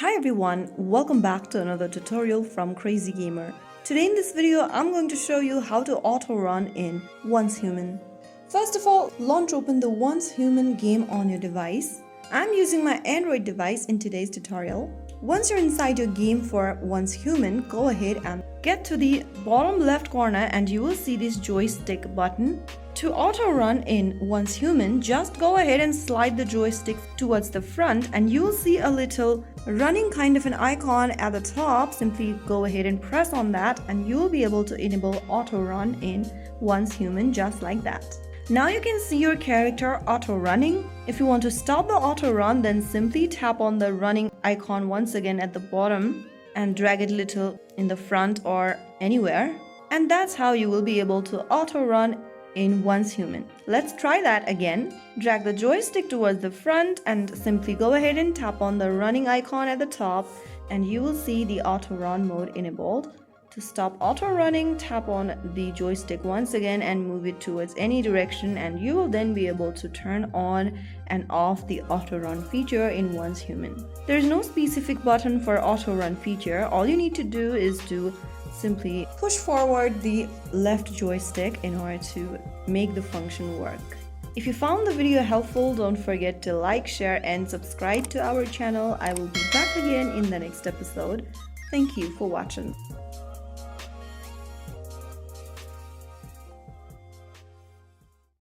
Hi everyone, welcome back to another tutorial from Crazy Gamer. Today in this video, I'm going to show you how to auto run in Once Human. First of all, launch open the Once Human game on your device. I'm using my Android device in today's tutorial. Once you're inside your game for Once Human, go ahead and get to the bottom left corner and you will see this joystick button. To auto run in Once Human, just go ahead and slide the joystick towards the front and you will see a little running kind of an icon at the top. Simply go ahead and press on that and you will be able to enable auto run in Once Human just like that. Now you can see your character auto running. If you want to stop the auto run, then simply tap on the running icon once again at the bottom and drag it a little in the front or anywhere. And that's how you will be able to auto run in Once Human. Let's try that again. Drag the joystick towards the front and simply go ahead and tap on the running icon at the top and you will see the auto run mode enabled. To stop auto running, tap on the joystick once again and move it towards any direction and you will then be able to turn on and off the auto run feature in Once Human. There is no specific button for auto run feature. All you need to do is to simply push forward the left joystick in order to make the function work. If you found the video helpful, don't forget to like, share and subscribe to our channel. I will be back again in the next episode. Thank you for watching.